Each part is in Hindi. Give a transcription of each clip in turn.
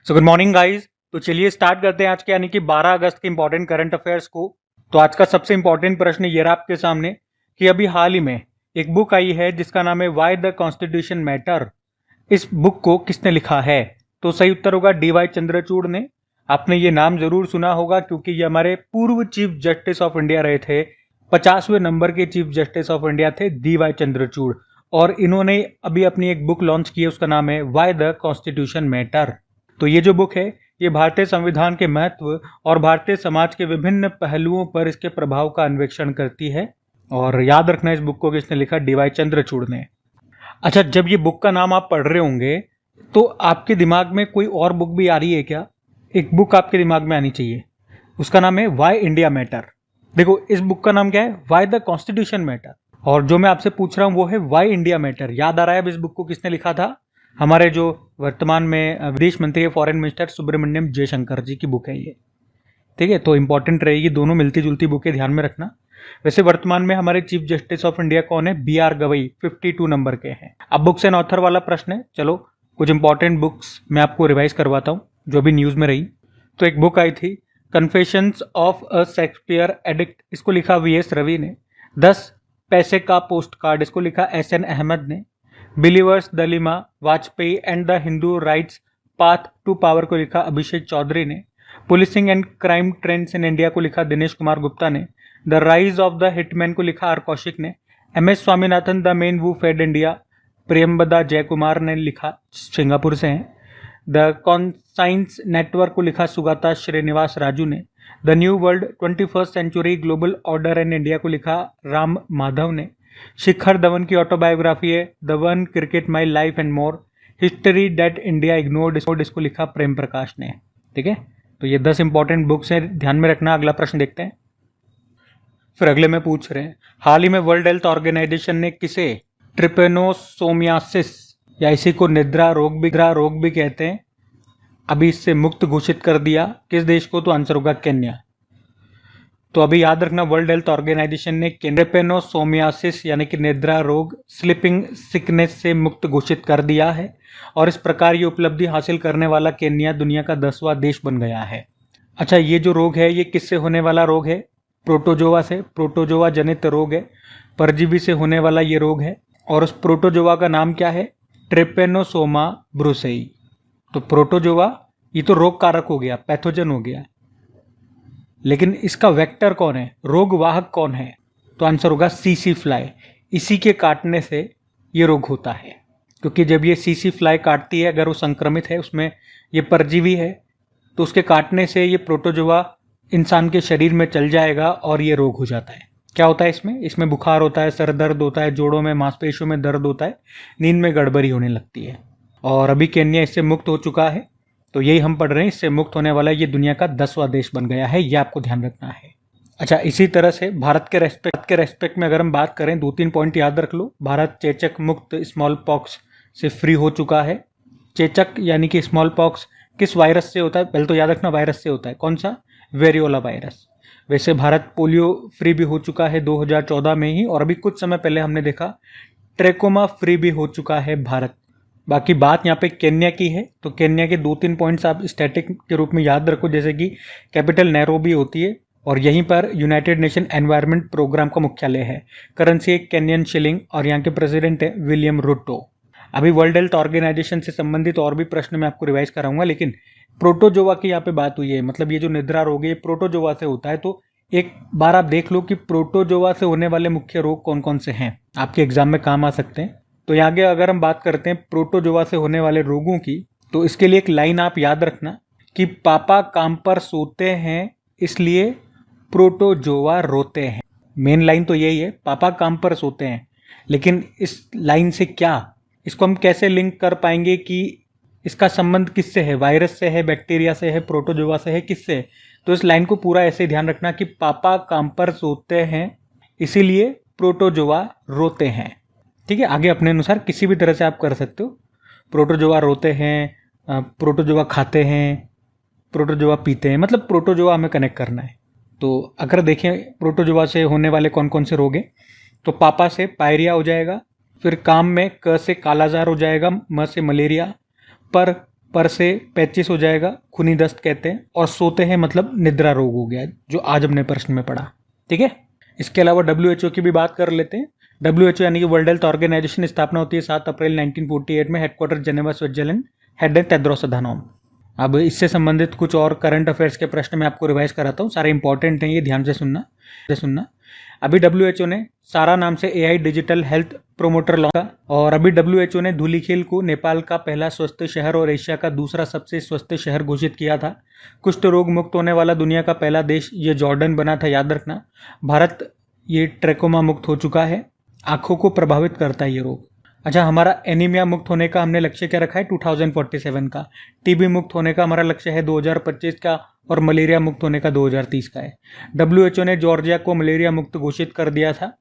So good morning guys. तो चलिए स्टार्ट करते हैं आज के यानी कि 12 अगस्त के इंपॉर्टेंट करंट अफेयर्स को। तो आज का सबसे इंपॉर्टेंट प्रश्न ये रहा आपके सामने कि अभी हाल ही में एक बुक आई है जिसका नाम है व्हाई द कॉन्स्टिट्यूशन मैटर। इस बुक को किसने लिखा है? तो सही उत्तर होगा डी.वाई. चंद्रचूड़ ने। आपने ये नाम जरूर सुना होगा क्योंकि ये हमारे पूर्व चीफ जस्टिस ऑफ इंडिया रहे थे। 50वें नंबर के चीफ जस्टिस ऑफ इंडिया थे डी.वाई. चंद्रचूड़, और इन्होंने अभी अपनी एक बुक लॉन्च की है, उसका नाम है व्हाई द कॉन्स्टिट्यूशन मैटर। तो ये जो बुक है ये भारतीय संविधान के महत्व और भारतीय समाज के विभिन्न पहलुओं पर इसके प्रभाव का अन्वेषण करती है। और याद रखना इस बुक को किसने लिखा? डी.वाई. चंद्रचूड़ ने। अच्छा, जब ये बुक का नाम आप पढ़ रहे होंगे तो आपके दिमाग में कोई और बुक भी आ रही है क्या? एक बुक आपके दिमाग में आनी चाहिए, उसका नाम है व्हाई इंडिया मैटर। देखो, इस बुक का नाम क्या है? Why the constitution matter. और जो मैं आपसे पूछ रहा हूँ वो है व्हाई इंडिया मैटर। याद आ रहा है अब इस बुक को किसने लिखा था? हमारे जो वर्तमान में विदेश मंत्री है, फॉरेन मिनिस्टर सुब्रमण्यम जयशंकर जी की बुक है ये। ठीक है, तो इंपॉर्टेंट रहेगी, दोनों मिलती जुलती बुकें ध्यान में रखना। वैसे वर्तमान में हमारे चीफ जस्टिस ऑफ इंडिया कौन है? बी.आर. गवई 52 नंबर के हैं। अब बुक्स एंड ऑथर वाला प्रश्न है। चलो कुछ इंपॉर्टेंट बुक्स मैं आपको रिवाइज करवाता हूँ जो भी न्यूज़ में रही। तो एक बुक आई थी confessions of a Shakespeare addict, इसको लिखा वी.एस. रवि ने। 10 पैसे का पोस्ट कार्ड, इसको लिखा एस.एन. अहमद ने। Believer's dilemma Vajpayee and the Hindu right's path to power को लिखा अभिषेक चौधरी ने। Policing and crime trends in India को लिखा दिनेश कुमार गुप्ता ने। The rise of the hitman को लिखा आर कौशिक ने। MS. Swaminathan the man who fed India Priyambada Jayakumar ने लिखा, सिंगापुर से हैं। द कॉन्साइंस नेटवर्क को लिखा सुगाता श्रीनिवास राजू ने। The new world 21st century global order in India को लिखा राम माधव ने। शिखर धवन की ऑटोबायोग्राफी है the one cricket my life and more. History that India ignored, इसको लिखा प्रेम प्रकाश ने। ठीक है, तो ये 10 इंपॉर्टेंट बुक्स हैं, ध्यान में रखना। अगला प्रश्न देखते हैं। फिर अगले में पूछ रहे हैं, हाल ही में वर्ल्ड हेल्थ ऑर्गेनाइजेशन ने किसे ट्रिपेनोसोमियासिस या इसी को निद्रा रोग भी कहते हैं, अभी इससे मुक्त घोषित कर दिया। किस देश को? तो आंसर होगा केन्या। तो अभी याद रखना, वर्ल्ड हेल्थ ऑर्गेनाइजेशन ने ट्रिपेनोसोमियासिस यानी कि निद्रा रोग, स्लीपिंग सिकनेस से मुक्त घोषित कर दिया है, और इस प्रकार ये उपलब्धि हासिल करने वाला केन्या दुनिया का 10वां देश बन गया है। अच्छा, ये जो रोग है ये किससे होने वाला रोग है? प्रोटोजोआ से। प्रोटोजोआ जनित रोग है, परजीवी से होने वाला ये रोग है, और उस प्रोटोजोआ का नाम क्या है? ट्रिपेनोसोमा ब्रुसेई। तो प्रोटोजोआ ये तो रोग कारक हो गया, पैथोजन हो गया, लेकिन इसका वेक्टर कौन है? रोग वाहक कौन है? तो आंसर होगा सीसी फ्लाई। इसी के काटने से ये रोग होता है, क्योंकि जब ये सीसी फ्लाई काटती है, अगर वो संक्रमित है, उसमें ये परजीवी है, तो उसके काटने से ये प्रोटोजोआ इंसान के शरीर में चल जाएगा और ये रोग हो जाता है। क्या होता है इसमें बुखार होता है, सर दर्द होता है, जोड़ों में मांसपेशियों में दर्द होता है, नींद में गड़बड़ी होने लगती है। और अभी केन्या इससे मुक्त हो चुका है, तो यही हम पढ़ रहे हैं, इससे मुक्त होने वाला ये दुनिया का 10वां देश बन गया है, ये आपको ध्यान रखना है। अच्छा, इसी तरह से भारत के रेस्पेक्ट में अगर हम बात करें, 2-3 पॉइंट याद रख लो। भारत चेचक मुक्त स्मॉल पॉक्स से फ्री हो चुका है। चेचक यानी कि स्मॉल पॉक्स किस वायरस से होता है? पहले तो याद रखना वायरस से होता है। कौन सा? Variola virus. वैसे भारत पोलियो फ्री भी हो चुका है 2014 में ही, और अभी कुछ समय पहले हमने देखा ट्रेकोमा फ्री भी हो चुका है भारत। बाकी बात यहाँ पे केन्या की है, तो केन्या के 2-3 पॉइंट्स आप स्टैटिक के रूप में याद रखो, जैसे कि कैपिटल नैरोबी होती है, और यहीं पर यूनाइटेड नेशन एनवायरनमेंट प्रोग्राम का मुख्यालय है। करेंसी है केन्यन शिलिंग, और यहाँ के प्रेसिडेंट है विलियम रूटो। अभी वर्ल्ड हेल्थ ऑर्गेनाइजेशन से संबंधित और भी प्रश्न मैं आपको रिवाइज कराऊंगा, लेकिन प्रोटोजोआ की यहाँ पे बात हुई है, मतलब ये जो निद्रा रोग है ये प्रोटोजोआ से होता है। तो एक बार आप देख लो कि प्रोटोजोआ से होने वाले मुख्य रोग कौन कौन से हैं, आपके एग्जाम में काम आ सकते हैं। तो यहाँ आगे अगर हम बात करते हैं प्रोटोजोआ से होने वाले रोगों की, तो इसके लिए एक लाइन आप याद रखना कि पापा काम पर सोते हैं इसलिए प्रोटोजोआ रोते हैं। मेन लाइन तो यही है, पापा काम पर सोते हैं। लेकिन इस लाइन से क्या, इसको हम कैसे लिंक कर पाएंगे कि इसका संबंध किससे है? वायरस से है, बैक्टीरिया से है, प्रोटोजोआ से है, किससे? तो इस लाइन को पूरा ऐसे ध्यान रखना कि पापा काम पर सोते हैं इसीलिए प्रोटोजोआ रोते हैं। ठीक है, आगे अपने अनुसार किसी भी तरह से आप कर सकते हो। प्रोटोजोआ रोते हैं, प्रोटोजोआ खाते हैं, प्रोटोजोआ पीते हैं, मतलब प्रोटोजोआ हमें कनेक्ट करना है। तो अगर देखें प्रोटोजोआ से होने वाले कौन कौन से रोग हैं, तो पापा से पायरिया हो जाएगा, फिर काम में क से कालाजार हो जाएगा, म से मलेरिया, पर पर से 35 हो जाएगा, खूनी दस्त कहते हैं, और सोते हैं मतलब निद्रा रोग हो गया, जो आज हमने प्रश्न में पढ़ा। ठीक है, इसके अलावा WHO की भी बात कर लेते हैं। WHO यानी कि वर्ल्ड हेल्थ ऑर्गेनाइजेशन स्थापना होती है 7 अप्रैल 1948 में, हेडक्वार्टर जेनेवा स्विट्जरलैंड, हेड है टेड्रोस अधानोम। अब इससे संबंधित कुछ और करंट अफेयर्स के प्रश्न मैं आपको रिवाइज कराता हूँ, सारे इंपॉर्टेंट हैं ये, ध्यान से सुनना। अभी WHO ने सारा नाम से AI digital health promoter launch, और अभी WHO ने धूलिखेल को नेपाल का पहला स्वस्थ शहर और एशिया का दूसरा सबसे स्वस्थ शहर घोषित किया था। कुष्ठ रोग मुक्त होने वाला दुनिया का पहला देश ये जॉर्डन बना था, याद रखना। भारत ये ट्रैकोमा मुक्त हो चुका है, आंखों को प्रभावित करता है ये रोग। अच्छा, हमारा एनीमिया मुक्त होने का हमने लक्ष्य क्या रखा है, 2047 का। टीबी मुक्त होने का हमारा लक्ष्य है 2025 का, और मलेरिया मुक्त होने का 2030 का है। WHO ने जॉर्जिया को मलेरिया मुक्त घोषित कर दिया था,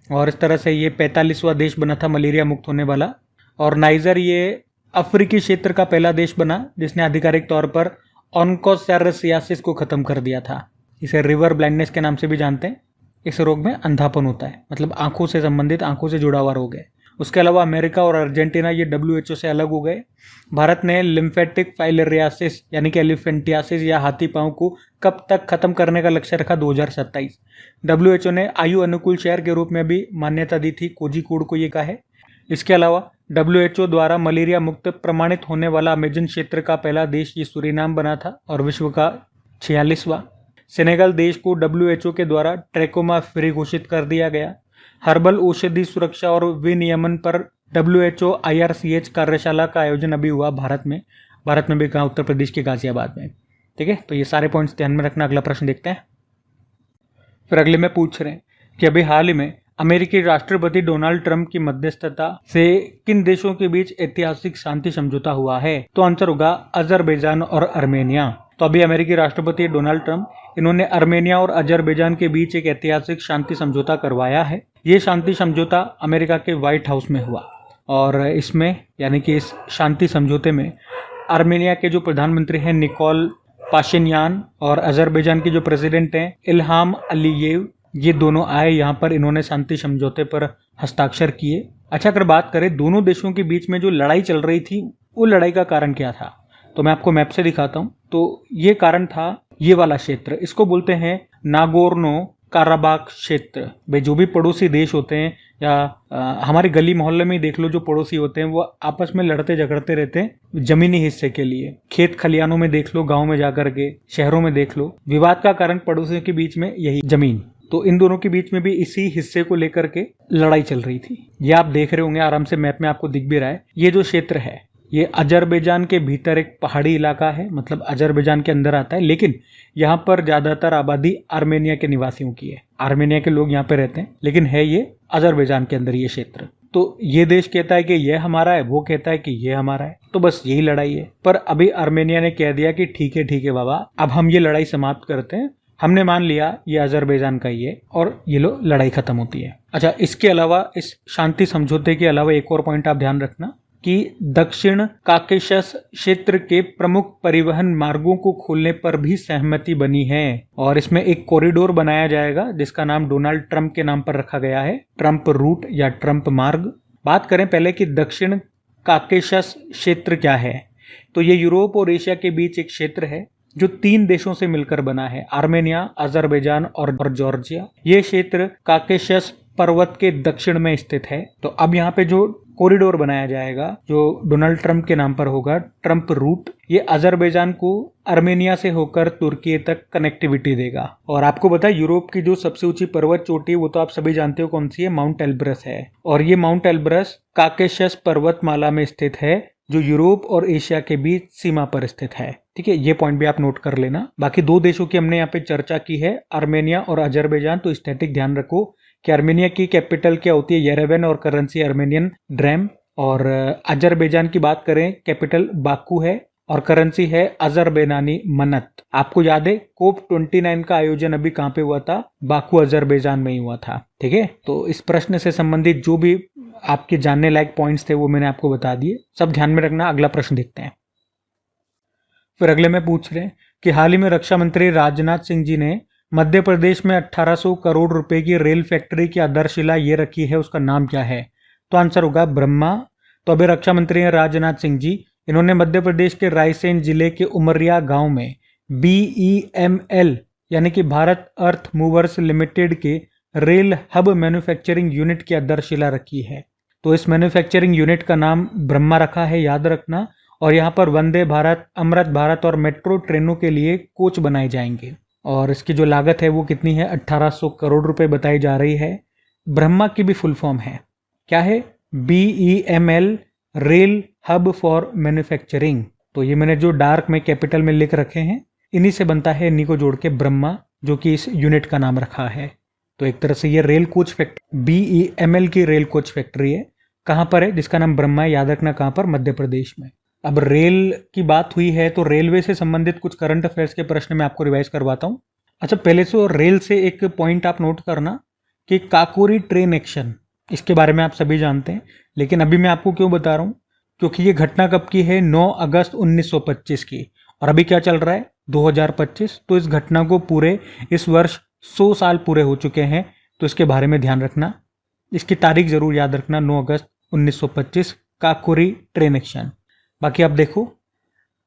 और इस तरह से ये 45वां देश बना था मलेरिया मुक्त होने वाला। और नाइजर ये अफ्रीकी क्षेत्र का पहला देश बना जिसने आधिकारिक तौर पर ऑन्कोसेरेसियासिस को खत्म कर दिया था। इसे रिवर ब्लाइंडनेस के नाम से भी जानते हैं। इस रोग में अंधापन होता है, मतलब आंखों से संबंधित, आंखों से जुड़ा हुआ रोग है। उसके अलावा अमेरिका और अर्जेंटीना ये WHO से अलग हो गए। भारत ने लिम्फेटिक फाइलेरियासिस यानी कि एलिफेंटियासिस या हाथी पांव को कब तक खत्म करने का लक्ष्य रखा, 2027। WHO ने आयु अनुकूल शहर के रूप में भी मान्यता दी थी, कोझिकोड को ये कहा है। इसके अलावा WHO द्वारा मलेरिया मुक्त प्रमाणित होने वाला अमेजन क्षेत्र का पहला देश ये सूरीनाम बना था, और विश्व का 46वां। सेनेगल देश को WHO के द्वारा ट्रैकोमा फ्री घोषित कर दिया गया। हर्बल औषधि सुरक्षा और विनियमन पर WHO IRCH कार्यशाला का आयोजन अभी हुआ भारत में भी कहा, उत्तर प्रदेश के गाजियाबाद में। ठीक है, तो ये सारे पॉइंट्स ध्यान में रखना। अगला प्रश्न देखते हैं। फिर अगले में पूछ रहे हैं कि अभी हाल ही में अमेरिकी राष्ट्रपति डोनाल्ड ट्रंप की मध्यस्थता से किन देशों के बीच ऐतिहासिक शांति समझौता हुआ है, तो आंसर होगा अजरबैजान और अर्मेनिया। तो अभी अमेरिकी राष्ट्रपति डोनाल्ड ट्रंप, इन्होंने अर्मेनिया और अजरबैजान के बीच एक ऐतिहासिक शांति समझौता करवाया है। ये शांति समझौता अमेरिका के व्हाइट हाउस में हुआ, और इसमें यानी कि इस शांति समझौते में अर्मेनिया के जो प्रधानमंत्री हैं निकोल पाशिन्यान, और अजरबैजान के जो प्रेसिडेंट हैं इल्हाम अलीयेव, ये दोनों आए यहाँ पर, इन्होंने शांति समझौते पर हस्ताक्षर किए। अच्छा, अगर बात करें दोनों देशों के बीच में जो लड़ाई चल रही थी, वो लड़ाई का कारण क्या था, तो मैं आपको मैप से दिखाता हूँ। तो ये कारण था ये वाला क्षेत्र, इसको बोलते हैं नागोर्नो काराबाख क्षेत्र। भाई जो भी पड़ोसी देश होते हैं, या हमारे गली मोहल्ले में ही देख लो, जो पड़ोसी होते हैं वो आपस में लड़ते झगड़ते रहते हैं जमीनी हिस्से के लिए। खेत खलियानों में देख लो, गाँव में जाकर के, शहरों में देख लो, विवाद का कारण पड़ोसियों के बीच में यही जमीन। तो इन दोनों के बीच में भी इसी हिस्से को लेकर के लड़ाई चल रही थी। ये आप देख रहे होंगे आराम से, मैप में आपको दिख भी रहा है। ये जो क्षेत्र है ये अजरबैजान के भीतर एक पहाड़ी इलाका है, मतलब अजरबैजान के अंदर आता है, लेकिन यहाँ पर ज्यादातर आबादी आर्मेनिया के निवासियों की है। आर्मेनिया के लोग यहाँ पे रहते हैं, लेकिन है ये अजरबैजान के अंदर ये क्षेत्र। तो ये देश कहता है कि ये हमारा है, वो कहता है कि ये हमारा है, तो बस यही लड़ाई है। पर अभी आर्मेनिया ने कह दिया कि ठीक है बाबा, अब हम ये लड़ाई समाप्त करते हैं, हमने मान लिया ये अजरबैजान का ही है, और ये लो लड़ाई खत्म होती है। अच्छा, इसके अलावा, इस शांति समझौते के अलावा एक और पॉइंट आप ध्यान रखना कि दक्षिण काकेशस क्षेत्र के प्रमुख परिवहन मार्गों को खोलने पर भी सहमति बनी है, और इसमें एक कॉरिडोर बनाया जाएगा जिसका नाम डोनाल्ड ट्रंप के नाम पर रखा गया है, ट्रंप रूट या ट्रंप मार्ग। बात करें पहले कि दक्षिण काकेशस क्षेत्र क्या है, तो ये यूरोप और एशिया के बीच एक क्षेत्र है जो 3 देशों से मिलकर बना है, आर्मेनिया, अजरबैजान और जॉर्जिया। ये क्षेत्र काकेशस पर्वत के दक्षिण में स्थित है। तो अब यहाँ पे जो कॉरिडोर बनाया जाएगा, जो डोनाल्ड ट्रंप के नाम पर होगा, ट्रंप रूट, ये अजरबैजान को आर्मेनिया से होकर तुर्की तक कनेक्टिविटी देगा। और आपको पता है यूरोप की जो सबसे ऊंची पर्वत चोटी, वो तो आप सभी जानते हो कौन सी है, माउंट एल्ब्रस है। और ये माउंट एल्ब्रस काकेशस पर्वतमाला में स्थित है, जो यूरोप और एशिया के बीच सीमा पर स्थित है। ठीक है, ये पॉइंट भी आप नोट कर लेना। बाकी 2 देशों की हमने यहाँ पे चर्चा की है, आर्मेनिया और अजरबैजान। तो स्टैटिक ध्यान रखो कि आर्मेनिया की कैपिटल क्या होती है, येरेवन, और करेंसी आर्मेनियन ड्रैम। और अजरबैजान की बात करें, कैपिटल बाकू है और करेंसी है अजरबैजानी मनत। आपको याद है कोप 29 का आयोजन अभी कहाँ पे हुआ था, बाकू अजरबैजान में ही हुआ था। ठीक है, तो इस प्रश्न से संबंधित जो भी आपके जानने लायक पॉइंट्स थे वो मैंने आपको बता दिए, सब ध्यान में रखना। अगला प्रश्न देखते हैं। फिर अगले में पूछ रहे हैं कि हाल ही में रक्षा मंत्री राजनाथ सिंह जी ने मध्य प्रदेश में 1800 करोड़ रुपए की रेल फैक्ट्री की आधारशिला ये रखी है, उसका नाम क्या है, तो आंसर होगा ब्रह्मा। तो अभी रक्षा मंत्री राजनाथ सिंह जी इन्होंने मध्य प्रदेश के रायसेन जिले के उमरिया गांव में BEML यानी कि भारत अर्थ मूवर्स लिमिटेड के रेल हब मैन्युफैक्चरिंग यूनिट की आधारशिला रखी है। तो इस मैन्युफैक्चरिंग यूनिट का नाम ब्रह्मा रखा है, याद रखना। और यहाँ पर वंदे भारत, अमृत भारत और मेट्रो ट्रेनों के लिए कोच बनाए जाएंगे। और इसकी जो लागत है वो कितनी है, 1800 करोड़ रुपए बताई जा रही है। ब्रह्मा की भी फुल फॉर्म है, क्या है, BEML rail hub for manufacturing. तो ये मैंने जो डार्क में कैपिटल में लिख रखे हैं, इन्हीं से बनता है, इन्हीं को जोड़ के ब्रह्मा, जो कि इस यूनिट का नाम रखा है। तो एक तरह से ये रेल कोच फैक्ट्री, BEML की रेल कोच फैक्ट्री है। कहाँ पर है, जिसका नाम ब्रह्मा है, याद रखना कहाँ पर, मध्य प्रदेश में। अब रेल की बात हुई है तो रेलवे से संबंधित कुछ करंट अफेयर्स के प्रश्न मैं आपको रिवाइज करवाता हूँ। अच्छा, पहले से रेल से एक पॉइंट आप नोट करना कि काकोरी ट्रेन एक्शन, इसके बारे में आप सभी जानते हैं, लेकिन अभी मैं आपको क्यों बता रहा हूँ, क्योंकि ये घटना कब की है, 9 अगस्त 1925 की, और अभी क्या चल रहा है, 2025। तो इस घटना को पूरे इस वर्ष 100 साल पूरे हो चुके हैं। तो इसके बारे में ध्यान रखना, इसकी तारीख जरूर याद रखना, 9 अगस्त 1925, काकोरी ट्रेन एक्शन। बाकी आप देखो,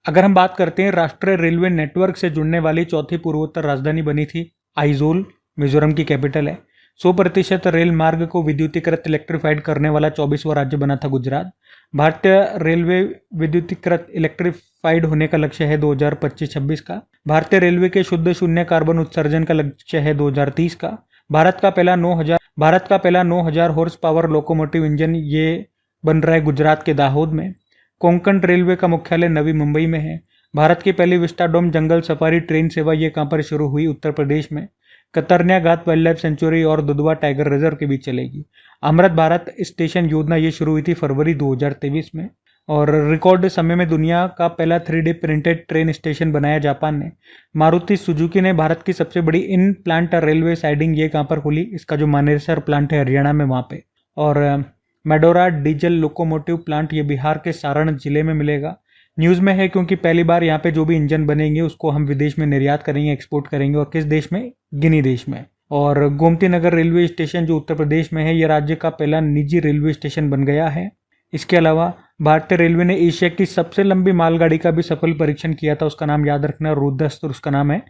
अगर हम बात करते हैं, राष्ट्रीय रेलवे नेटवर्क से जुड़ने वाली चौथी पूर्वोत्तर राजधानी बनी थी आइजोल, मिजोरम की कैपिटल है। 100% रेल मार्ग को विद्युतीकृत इलेक्ट्रीफाइड करने वाला 24वां राज्य बना था गुजरात। भारतीय रेलवे विद्युतीकृत इलेक्ट्रीफाइड होने का लक्ष्य है 2025-26 का। भारतीय रेलवे के शुद्ध शून्य कार्बन उत्सर्जन का लक्ष्य है 2030 का। भारत का पहला 9000 हॉर्स पावर लोकोमोटिव इंजन ये बन रहा है गुजरात के दाहोद में। कोंकण रेलवे का मुख्यालय नवी मुंबई में है। भारत की पहली विस्टाडोम जंगल सफारी ट्रेन सेवा ये कहाँ पर शुरू हुई, उत्तर प्रदेश में। कतरनिया घाट वाइल्ड लाइफ सेंचुरी और दुधवा टाइगर रिजर्व के बीच चलेगी। अमृत भारत स्टेशन योजना ये शुरू हुई थी फरवरी 2023 में। और रिकॉर्ड समय में दुनिया का पहला 3D प्रिंटेड ट्रेन स्टेशन बनाया जापान ने। मारुति सुजुकी ने भारत की सबसे बड़ी इन प्लांट रेलवे साइडिंग ये कहाँ पर खोली, इसका जो मानेसर प्लांट है हरियाणा में, वहाँ पे। और मेडोरा डीजल लोकोमोटिव प्लांट ये बिहार के सारण जिले में मिलेगा। न्यूज़ में है क्योंकि पहली बार यहाँ पे जो भी इंजन बनेंगे उसको हम विदेश में निर्यात करेंगे, एक्सपोर्ट करेंगे। और किस देश में, गिनी देश में। और गोमती नगर रेलवे स्टेशन जो उत्तर प्रदेश में है, ये राज्य का पहला निजी रेलवे स्टेशन बन गया है। इसके अलावा भारतीय रेलवे ने एशिया की सबसे लंबी मालगाड़ी का भी सफल परीक्षण किया था, उसका नाम याद रखना, रुद्रस्त उसका नाम है,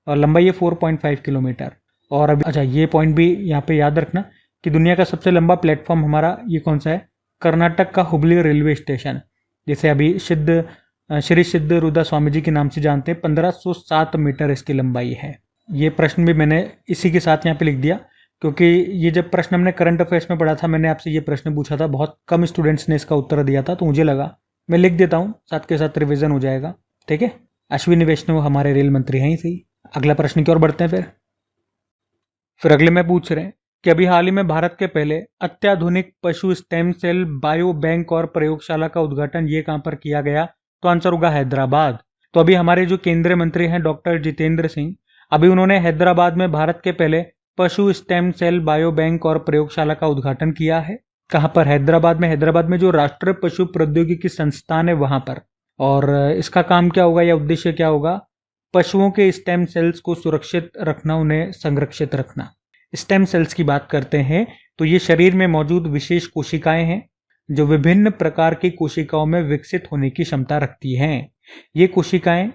और लंबाई है 4.5 किलोमीटर। और अभी अच्छा, ये पॉइंट भी यहाँ पे याद रखना कि दुनिया का सबसे लंबा प्लेटफॉर्म हमारा ये कौन सा है, कर्नाटक का हुबली रेलवे स्टेशन, जिसे अभी श्री सिद्ध रुदा स्वामी जी के नाम से जानते हैं। 1507 मीटर इसकी लंबाई है। ये प्रश्न भी मैंने इसी के साथ यहाँ पे लिख दिया, क्योंकि ये जब प्रश्न हमने करंट अफेयर्स में पढ़ा था, मैंने आपसे ये प्रश्न पूछा था, बहुत कम स्टूडेंट्स ने इसका उत्तर दिया था, तो मुझे लगा मैं लिख देता हूँ, साथ के साथ रिविजन हो जाएगा। ठीक है, अश्विनी वैष्णव हमारे रेल मंत्री हैं ही सही। अगला प्रश्न की ओर बढ़ते हैं। फिर अगले में पूछ रहे हैं कि अभी हाल ही में भारत के पहले अत्याधुनिक पशु स्टेम सेल बायो बैंक और प्रयोगशाला का उद्घाटन ये कहाँ पर किया गया, तो आंसर होगा हैदराबाद। तो अभी हमारे जो केंद्रीय मंत्री हैं डॉक्टर जितेंद्र सिंह, अभी उन्होंने हैदराबाद में भारत के पहले पशु स्टेम सेल बायो बैंक और प्रयोगशाला का उद्घाटन किया है। कहाँ पर, हैदराबाद में। हैदराबाद में जो राष्ट्रीय पशु प्रौद्योगिकी संस्थान है वहां पर। और इसका काम क्या होगा या उद्देश्य क्या होगा, पशुओं के स्टेम सेल्स को सुरक्षित रखना, उन्हें संरक्षित रखना। स्टेम सेल्स की बात करते हैं तो ये शरीर में मौजूद विशेष कोशिकाएं हैं जो विभिन्न प्रकार की कोशिकाओं में विकसित होने की क्षमता रखती हैं। ये कोशिकाएं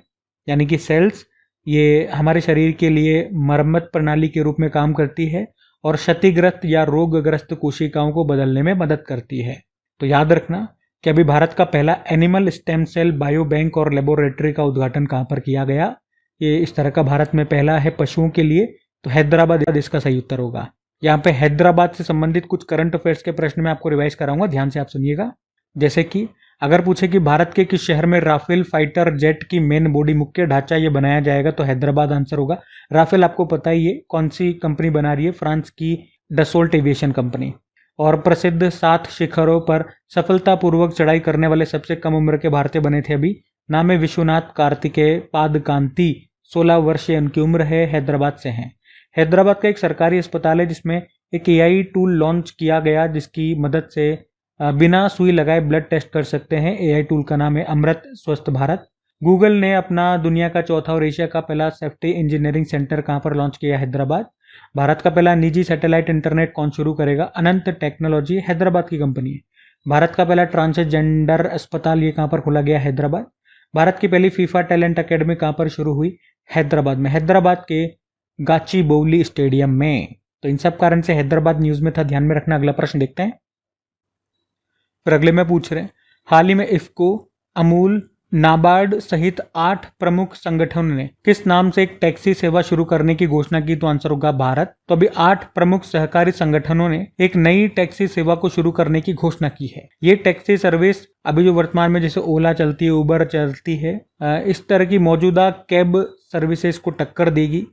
यानी कि सेल्स, ये हमारे शरीर के लिए मरम्मत प्रणाली के रूप में काम करती है और क्षतिग्रस्त या रोगग्रस्त कोशिकाओं को बदलने में मदद करती है। तो याद रखना कि अभी भारत का पहला animal stem cell bio bank और लेबोरेटरी का उद्घाटन कहाँ पर किया गया, ये इस तरह का भारत में पहला है पशुओं के लिए, तो हैदराबाद इसका सही उत्तर होगा। यहाँ पे हैदराबाद से संबंधित कुछ करंट अफेयर्स के प्रश्न मैं आपको रिवाइज कराऊंगा, ध्यान से आप सुनिएगा। जैसे कि अगर पूछे कि भारत के किस शहर में राफेल फाइटर जेट की मेन बॉडी मुख्य ढांचा ये बनाया जाएगा, तो हैदराबाद आंसर होगा। राफेल आपको पता ही है कौन सी कंपनी बना रही है, फ्रांस की डसोल्ट एविएशन कंपनी। और प्रसिद्ध 7 शिखरों पर सफलतापूर्वक चढ़ाई करने वाले सबसे कम उम्र के भारतीय बने थे अभी, नाम है विश्वनाथ कार्तिकेय पादकांती, 16 वर्षीय उनकी उम्र है, हैदराबाद से हैं। हैदराबाद का एक सरकारी अस्पताल है जिसमें एक AI टूल लॉन्च किया गया, जिसकी मदद से बिना सुई लगाए ब्लड टेस्ट कर सकते हैं। AI टूल का नाम है अमृत स्वस्थ भारत। गूगल ने अपना दुनिया का चौथा और एशिया का पहला सेफ्टी इंजीनियरिंग सेंटर कहाँ पर लॉन्च किया, हैदराबाद। भारत का पहला निजी सैटेलाइट इंटरनेट कौन शुरू करेगा, अनंत टेक्नोलॉजी, हैदराबाद की कंपनी है। भारत का पहला ट्रांसजेंडर अस्पताल ये कहाँ पर खोला गया? हैदराबाद। भारत की पहली फीफा टैलेंट अकेडमी कहाँ पर शुरू हुई? हैदराबाद में, हैदराबाद के गाचीबोवली स्टेडियम में। तो इन सब कारण से हैदराबाद न्यूज में था, ध्यान में रखना। अगला प्रश्न देखते हैं। फिर अगले में पूछ रहे हैं, हाल ही में इफ्को, अमूल, नाबार्ड सहित 8 प्रमुख संगठनों ने किस नाम से एक टैक्सी सेवा शुरू करने की घोषणा की? तो आंसर होगा भारत। तो अभी 8 प्रमुख सहकारी संगठनों ने एक नई टैक्सी सेवा को शुरू करने की घोषणा की है। ये टैक्सी सर्विस अभी जो वर्तमान में जैसे ओला चलती है, उबर चलती है, इस तरह की मौजूदा कैब सर्विसेज को टक्कर देगी।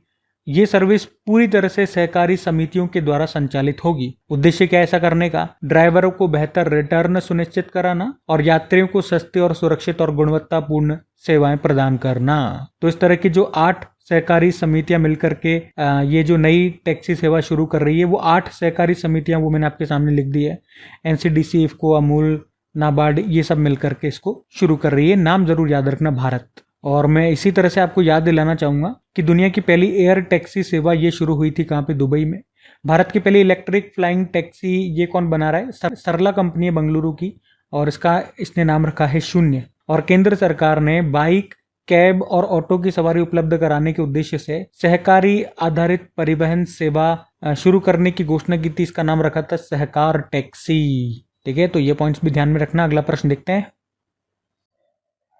ये सर्विस पूरी तरह से सहकारी समितियों के द्वारा संचालित होगी। उद्देश्य क्या है ऐसा करने का? ड्राइवरों को बेहतर रिटर्न सुनिश्चित कराना और यात्रियों को सस्ती और सुरक्षित और गुणवत्तापूर्ण सेवाएं प्रदान करना। तो इस तरह की जो 8 सहकारी समितियां मिलकर के ये जो नई टैक्सी सेवा शुरू कर रही है, वो 8 सहकारी समितियां वो मैंने आपके सामने लिख दी है। एनसीडीसी, इफ्को, अमूल, नाबार्ड, ये सब मिलकर के इसको शुरू कर रही है। नाम जरूर याद रखना, भारत। और मैं इसी तरह से आपको याद दिलाना चाहूंगा कि दुनिया की पहली एयर टैक्सी सेवा ये शुरू हुई थी कहाँ पे? दुबई में। भारत की पहली इलेक्ट्रिक फ्लाइंग टैक्सी ये कौन बना रहा है? सरला कंपनी है बेंगलुरु की, और इसने नाम रखा है शून्य। और केंद्र सरकार ने बाइक, कैब और ऑटो की सवारी उपलब्ध कराने के उद्देश्य से सहकारी आधारित परिवहन सेवा शुरू करने की घोषणा की थी। इसका नाम रखा था सहकार टैक्सी। ठीक है, तो ये पॉइंट्स भी ध्यान में रखना। अगला प्रश्न देखते हैं।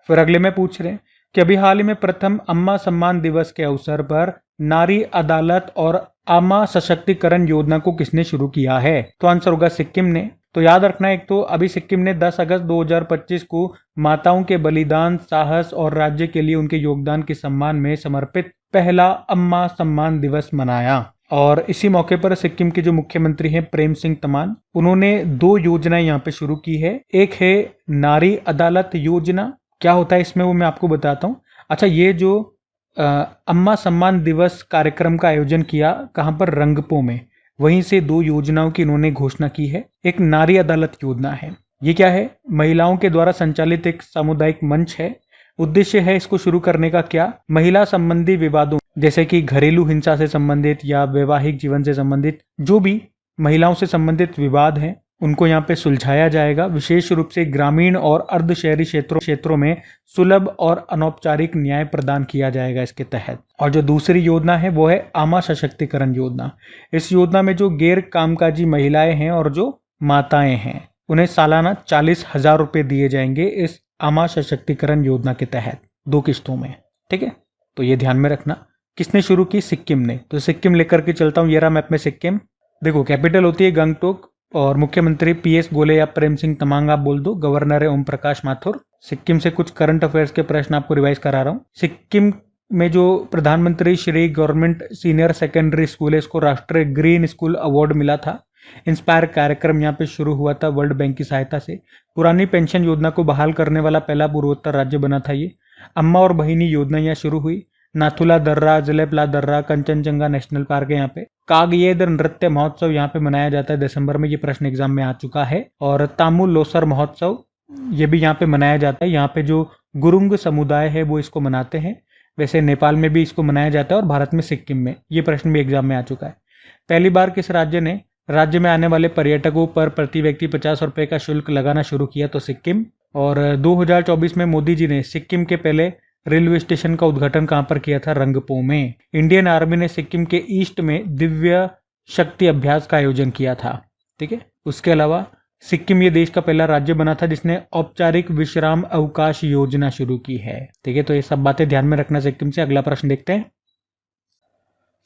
फिर अगले में पूछ रहे हैं कि अभी हाल ही में प्रथम अम्मा सम्मान दिवस के अवसर पर नारी अदालत और अम्मा सशक्तिकरण योजना को किसने शुरू किया है? तो आंसर होगा सिक्किम ने। तो याद रखना, एक तो अभी सिक्किम ने 10 अगस्त 2025 को माताओं के बलिदान, साहस और राज्य के लिए उनके योगदान के सम्मान में समर्पित पहला अम्मा सम्मान दिवस मनाया। और इसी मौके पर सिक्किम के जो मुख्यमंत्री हैं प्रेम सिंह तमांग, उन्होंने 2 योजनाएं यहाँ पे शुरू की है। एक है नारी अदालत योजना। क्या होता है इसमें वो मैं आपको बताता हूँ। अच्छा, ये जो अम्मा सम्मान दिवस कार्यक्रम का आयोजन किया कहाँ पर? रंगपो में। वहीं से 2 योजनाओं की इन्होंने घोषणा की है। एक नारी अदालत योजना है। ये क्या है? महिलाओं के द्वारा संचालित एक सामुदायिक मंच है। उद्देश्य है इसको शुरू करने का क्या? महिला संबंधी विवादों जैसे कि घरेलू हिंसा से संबंधित या वैवाहिक जीवन से संबंधित जो भी महिलाओं से संबंधित विवाद हैं, उनको यहाँ पे सुलझाया जाएगा। विशेष रूप से ग्रामीण और अर्ध शहरी क्षेत्रों में सुलभ और अनौपचारिक न्याय प्रदान किया जाएगा इसके तहत। और जो दूसरी योजना है वो है अम्मा सशक्तिकरण योजना। इस योजना में जो गैर कामकाजी महिलाएं हैं और जो माताएं हैं, उन्हें सालाना 40,000 रुपये दिए जाएंगे इस अम्मा सशक्तिकरण योजना के तहत, 2 किस्तों में। ठीक है, तो ये ध्यान में रखना। किसने शुरू की? सिक्किम ने। तो सिक्किम लेकर के चलता हूँ, ये रहा मैप में सिक्किम। देखो, कैपिटल होती है गंगटोक और मुख्यमंत्री पीएस गोले या प्रेम सिंह तमांग आप बोल दो, गवर्नर है ओम प्रकाश माथुर। सिक्किम से कुछ करंट अफेयर्स के प्रश्न आपको रिवाइज करा रहा हूँ। सिक्किम में जो प्रधानमंत्री Shri government senior secondary school है, इसको राष्ट्रीय ग्रीन स्कूल अवार्ड मिला था। इंस्पायर कार्यक्रम यहाँ पे शुरू हुआ था वर्ल्ड बैंक की सहायता से। पुरानी पेंशन योजना को बहाल करने वाला पहला पूर्वोत्तर राज्य बना था ये। अम्मा और बहिनी योजना यहाँ शुरू हुई। नाथुला दर्रा, जलेपला दर्रा, कंचनजंगा नेशनल पार्क है यहाँ पे। कागयेदर नृत्य महोत्सव यहाँ पे मनाया जाता है दिसंबर में, ये प्रश्न एग्जाम में आ चुका है। और तामुल लोसर महोत्सव ये भी यहाँ पे मनाया जाता है। यहाँ पे जो गुरुंग समुदाय है वो इसको मनाते हैं। वैसे नेपाल में भी इसको मनाया जाता है और भारत में सिक्किम में। ये प्रश्न भी एग्जाम में आ चुका है। पहली बार किस राज्य ने राज्य में आने वाले पर्यटकों पर प्रति व्यक्ति 50 रुपये का शुल्क लगाना शुरू किया? तो सिक्किम। और 2024 में मोदी जी ने सिक्किम के पहले रेलवे स्टेशन का उद्घाटन कहां पर किया था? रंगपो में। इंडियन आर्मी ने सिक्किम के ईस्ट में दिव्य शक्ति अभ्यास का आयोजन किया था। ठीक है, उसके अलावा सिक्किम ये देश का पहला राज्य बना था जिसने औपचारिक विश्राम अवकाश योजना शुरू की है। ठीक है, तो ये सब बातें ध्यान में रखना सिक्किम से। अगला प्रश्न देखते हैं।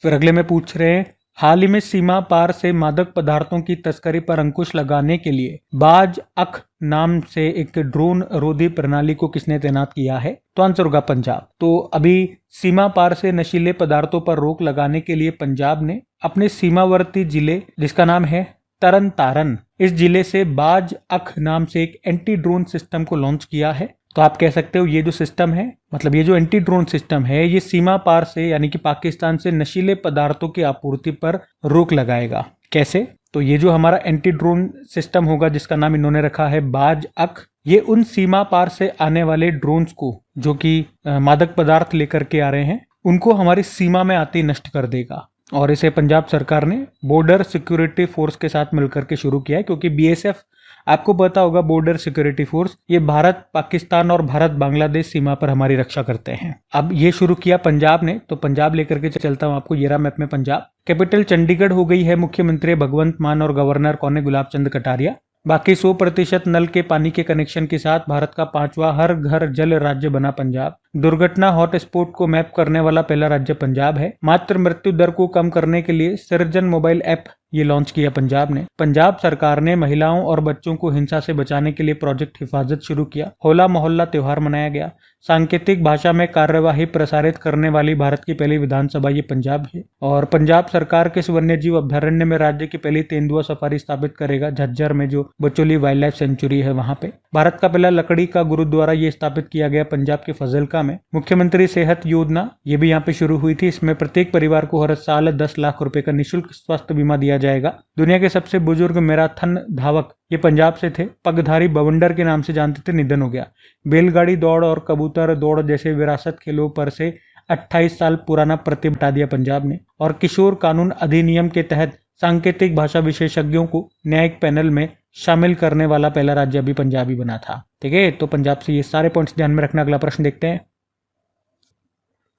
फिर अगले में पूछ रहे हैं, हाल ही में सीमा पार से मादक पदार्थों की तस्करी पर अंकुश लगाने के लिए बाज अख नाम से एक ड्रोन रोधी प्रणाली को किसने तैनात किया है? तो आंसर होगा पंजाब। तो अभी सीमा पार से नशीले पदार्थों पर रोक लगाने के लिए पंजाब ने अपने सीमावर्ती जिले जिसका नाम है तरन तारन, इस जिले से बाज अख नाम से एक एंटी ड्रोन सिस्टम को लॉन्च किया है। तो आप कह सकते हो ये जो सिस्टम है, मतलब ये जो एंटी ड्रोन सिस्टम है, ये सीमा पार से यानी कि पाकिस्तान से नशीले पदार्थों की आपूर्ति पर रोक लगाएगा। कैसे? तो ये जो हमारा एंटी ड्रोन सिस्टम होगा जिसका नाम इन्होंने रखा है बाज अख, ये उन सीमा पार से आने वाले ड्रोन्स को जो कि मादक पदार्थ लेकर के आ रहे हैं उनको हमारी सीमा में आते ही नष्ट कर देगा। और इसे पंजाब सरकार ने बॉर्डर सिक्योरिटी फोर्स के साथ मिलकर के शुरू किया है, क्योंकि बीएसएफ आपको पता होगा बॉर्डर सिक्योरिटी फोर्स, ये भारत पाकिस्तान और भारत बांग्लादेश सीमा पर हमारी रक्षा करते हैं। अब ये शुरू किया पंजाब ने, तो पंजाब लेकर के चलता हूं आपको, ये रहा मैप में पंजाब। कैपिटल चंडीगढ़ हो गई है, मुख्यमंत्री भगवंत मान और गवर्नर कौन है, गुलाब चंद कटारिया। बाकी 100% नल के पानी के कनेक्शन के साथ भारत का 5वां हर घर जल राज्य बना पंजाब। दुर्घटना हॉटस्पॉट को मैप करने वाला पहला राज्य पंजाब है। मातृ मृत्यु दर को कम करने के लिए सर्जन मोबाइल ऐप ये लॉन्च किया पंजाब ने। पंजाब सरकार ने महिलाओं और बच्चों को हिंसा से बचाने के लिए प्रोजेक्ट हिफाजत शुरू किया। होला मोहल्ला त्योहार मनाया गया। सांकेतिक भाषा में कार्यवाही प्रसारित करने वाली भारत की पहली विधानसभा ये पंजाब है। और पंजाब सरकार किस वन्यजीव अभ्यारण्य में राज्य की पहली तेंदुआ सफारी स्थापित करेगा, झज्जर में जो बचोली वाइल्ड लाइफ सेंचुरी है वहां पे। भारत का पहला लकड़ी का गुरुद्वारा ये स्थापित किया गया पंजाब के फजलका में। मुख्यमंत्री सेहत योजना ये भी यहाँ पे शुरू हुई थी। इसमें प्रत्येक परिवार को हर साल 10 लाख रुपए का निःशुल्क स्वास्थ्य बीमा दिया जाएगा। दुनिया के सबसे बुजुर्ग मैराथन धावक ये पंजाब से थे, पगधारी बवंडर के नाम से जानते थे, निधन हो गया। बैलगाड़ी दौड़ और कबूतर दौड़ जैसे विरासत खेलों पर से 28 साल पुराना प्रतिबंध हटा दिया पंजाब ने। और किशोर कानून अधिनियम के तहत सांकेतिक भाषा विशेषज्ञों को न्यायिक पैनल में शामिल करने वाला पहला राज्य भी पंजाब ही बना था। ठीक है, तो पंजाब से ये सारे पॉइंट्स ध्यान में रखना। अगला प्रश्न देखते हैं।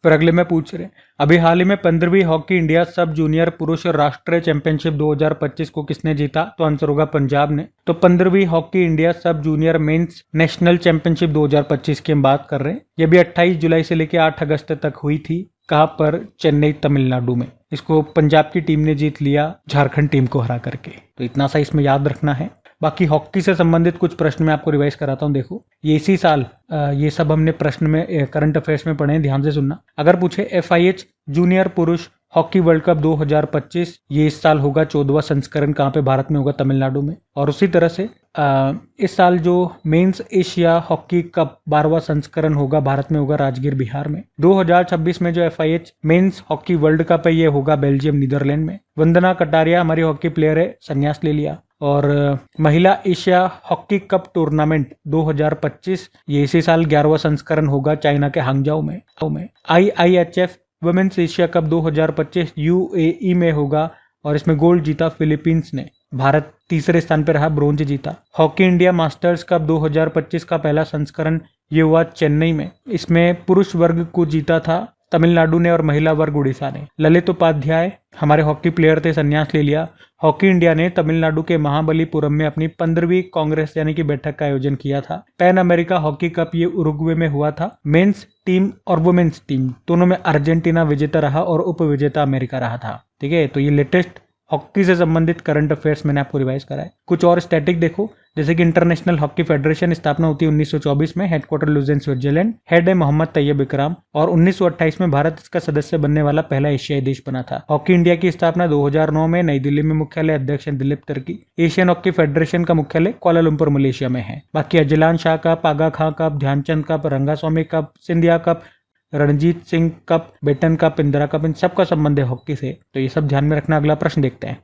फिर अगले में पूछ रहे अभी हाल ही में 15वीं हॉकी इंडिया सब जूनियर पुरुष राष्ट्रीय चैंपियनशिप 2025 को किसने जीता, तो आंसर होगा पंजाब ने। तो 15वीं hockey India sub junior men's national championship 2025 की हम बात कर रहे हैं। ये भी 28 जुलाई से लेकर 8 अगस्त तक हुई थी। कहाँ पर, चेन्नई तमिलनाडु में। इसको पंजाब की टीम ने जीत लिया झारखंड टीम को हरा करके। तो इतना सा इसमें याद रखना है। बाकी हॉकी से संबंधित कुछ प्रश्न मैं आपको रिवाइज कराता हूँ। देखो ये इसी साल ये सब हमने प्रश्न में करंट अफेयर्स में पढ़े हैं, ध्यान से सुनना। अगर पूछे FIH जूनियर पुरुष हॉकी वर्ल्ड कप 2025 ये इस साल होगा 14वां संस्करण, कहाँ पे, भारत में होगा, तमिलनाडु में। और उसी तरह से इस साल जो मेंस एशिया हॉकी कप 12वां संस्करण होगा, भारत में होगा, राजगीर बिहार में। 2026 में जो FIH men's hockey world cup है ये होगा बेल्जियम नीदरलैंड में। वंदना कटारिया हमारी हॉकी प्लेयर है, संन्यास ले लिया। और महिला एशिया हॉकी कप टूर्नामेंट 2025 ये इसी साल 11वां संस्करण होगा, चाइना के हांगजाओ में। IIHF women's Asia cup 2025 UAE में होगा और इसमें गोल्ड जीता फिलीपींस ने। भारत तीसरे स्थान पर रहा, ब्रोंज जीता। हॉकी इंडिया मास्टर्स कप 2025 का पहला संस्करण ये हुआ चेन्नई में। इसमें पुरुष वर्ग को जीता था तमिलनाडु ने और महिला वर्ग उड़ीसा ने। ललित उपाध्याय हमारे हॉकी प्लेयर थे, संन्यास ले लिया। हॉकी इंडिया ने तमिलनाडु के महाबलीपुरम में अपनी 15वीं कांग्रेस यानी कि बैठक का आयोजन किया था। पैन अमेरिका हॉकी कप ये उरुग्वे में हुआ था। मेंस टीम और वुमेन्स टीम दोनों में अर्जेंटीना विजेता रहा और उप विजेता अमेरिका रहा था। ठीक है, तो ये लेटेस्ट हॉकी से संबंधित करंट अफेयर्स मैंने आपको रिवाइज कराया। कुछ और स्टैटिक देखो, जैसे कि इंटरनेशनल हॉकी फेडरेशन स्थापना होती है 1924 में, हेडक्वार्टर लुज़ेन स्विट्जरलैंड, हेड है मोहम्मद तैयब इकराम। और 1928 में भारत इसका सदस्य बनने वाला पहला एशियाई देश बना था। हॉकी इंडिया की स्थापना 2009 में नई दिल्ली में, मुख्यालय अध्यक्ष Dilip Tirkey. Asian hockey federation का मुख्यालय कुआलालंपुर मलेशिया में है। बाकी Azlan Shah cup, Aga Khan cup, Dhyan Chand cup, Rangaswamy cup, Scindia cup, Ranjit Singh cup, Beighton cup, Indira cup, इन सबका संबंध है हॉकी से, तो ये सब ध्यान में रखना। अगला प्रश्न देखते हैं।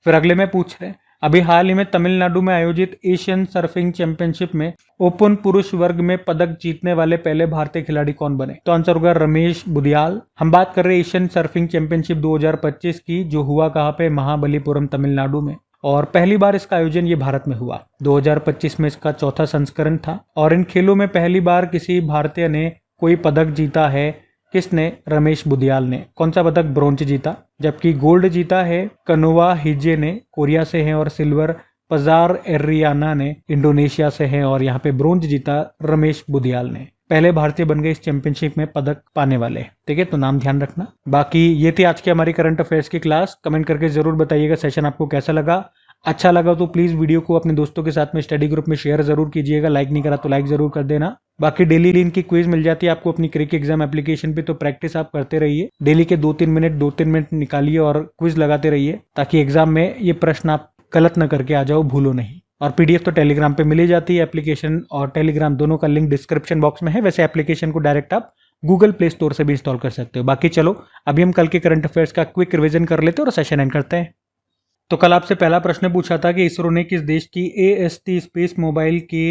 फिर अगले में पूछ रहे अभी हाल ही में तमिलनाडु में आयोजित एशियन सर्फिंग चैंपियनशिप में ओपन पुरुष वर्ग में पदक जीतने वाले पहले भारतीय खिलाड़ी कौन बने, तो आंसर होगा रमेश बुदियाल। हम बात कर रहे हैं एशियन सर्फिंग चैंपियनशिप 2025 की, जो हुआ कहाँ पे, महाबलीपुरम तमिलनाडु में। और पहली बार इसका आयोजन ये भारत में हुआ। 2025 में इसका चौथा संस्करण था। और इन खेलों में पहली बार किसी भारतीय ने कोई पदक जीता है। किसने, रमेश बुदियाल ने। कौन सा पदक, ब्रोंज जीता। जबकि गोल्ड जीता है कनोवा हिजे ने, कोरिया से हैं, और सिल्वर पजार एरियाना ने इंडोनेशिया से हैं। और यहाँ पे ब्रोंज जीता रमेश बुदियाल ने। पहले भारतीय बन गए इस चैंपियनशिप में पदक पाने वाले। ठीक है, तो नाम ध्यान रखना। बाकी ये थी आज की हमारी करंट अफेयर्स की क्लास। कमेंट करके जरूर बताइएगा सेशन आपको कैसा लगा। अच्छा लगा तो प्लीज वीडियो को अपने दोस्तों के साथ में स्टडी ग्रुप में शेयर जरूर कीजिएगा। लाइक नहीं करा तो लाइक जरूर कर देना। बाकी डेली इनकी क्विज मिल जाती है आपको अपनी क्रिक एग्जाम एप्लीकेशन पे, तो प्रैक्टिस आप करते रहिए। डेली के 2-3 मिनट निकालिए और क्विज लगाते रहिए, ताकि एग्जाम में ये प्रश्न आप गलत न करके आ जाओ, भूलो नहीं। और PDF तो टेलीग्राम पे मिली जाती है। एप्लीकेशन और टेलीग्राम दोनों का लिंक डिस्क्रिप्शन बॉक्स में है। वैसे एप्लीकेशन को डायरेक्ट आप गूगल प्ले स्टोर से भी इंस्टॉल कर सकते हो। बाकी चलो अभी हम कल के करंट अफेयर्स का क्विक रिविजन कर लेते हैं और सेशन एंड करते हैं। तो कल आपसे पहला प्रश्न पूछा था कि इसरो ने किस देश की AST स्पेस मोबाइल के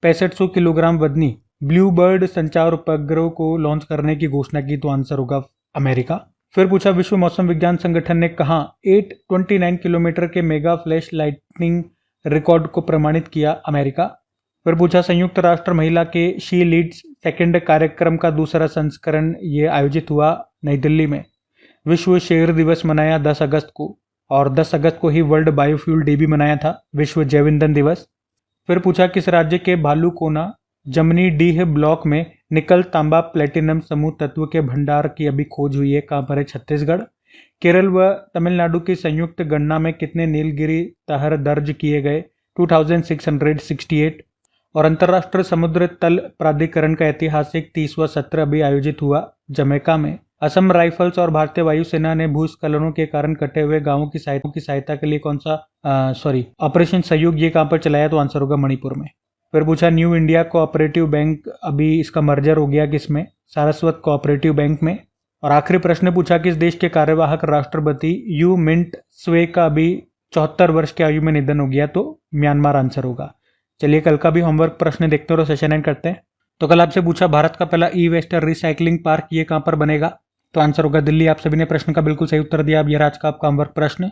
6500 किलोग्राम वजनी ब्लू बर्ड संचार उपग्रह को लॉन्च करने की घोषणा की, तो आंसर होगा अमेरिका। फिर पूछा विश्व मौसम विज्ञान संगठन ने कहा 829 किलोमीटर के मेगा फ्लैश लाइटनिंग रिकॉर्ड को प्रमाणित किया अमेरिका। फिर पूछा संयुक्त राष्ट्र महिला के शी लीड्स सेकेंड कार्यक्रम का दूसरा संस्करण ये आयोजित हुआ नई दिल्ली में। विश्व शेर दिवस मनाया 10 अगस्त को, और 10 अगस्त को ही वर्ल्ड बायोफ्यूल डे भी मनाया था, विश्व जैव ईंधन दिवस। फिर पूछा किस राज्य के भालुकोना जमनी डीह ब्लॉक में निकल तांबा प्लेटिनम समूह तत्व के भंडार की अभी खोज हुई है, कहाँ पर है? छत्तीसगढ़। केरल व तमिलनाडु की संयुक्त गणना में कितने नीलगिरी तहर दर्ज किए गए? 2668। और अंतर्राष्ट्रीय समुद्र तल प्राधिकरण का ऐतिहासिक 30वां सत्र अभी आयोजित हुआ जमैका में। असम राइफल्स और भारतीय वायुसेना ने भूस्खलनों के कारण कटे हुए गांवों की सहायता के लिए कौन सा ऑपरेशन सहयोग ये कहां पर चलाया? तो आंसर होगा मणिपुर में। फिर पूछा न्यू इंडिया कोऑपरेटिव बैंक अभी इसका मर्जर हो गया किसमें? सारस्वत कोऑपरेटिव बैंक में। और आखिरी प्रश्न पूछा किस देश के कार्यवाहक राष्ट्रपति यू मिंट स्वे का अभी 74 वर्ष की आयु में निधन हो गया? तो म्यांमार आंसर होगा। चलिए कल का भी होमवर्क प्रश्न देखते हैं और सेशन एंड करते हैं। तो कल आपसे पूछा भारत का पहला ई वेस्ट रिसाइकलिंग पार्क ये कहाँ पर बनेगा? तो आंसर होगा दिल्ली। आप सभी ने प्रश्न का बिल्कुल सही उत्तर दिया। अब यह आज का आपका होमवर्क प्रश्न।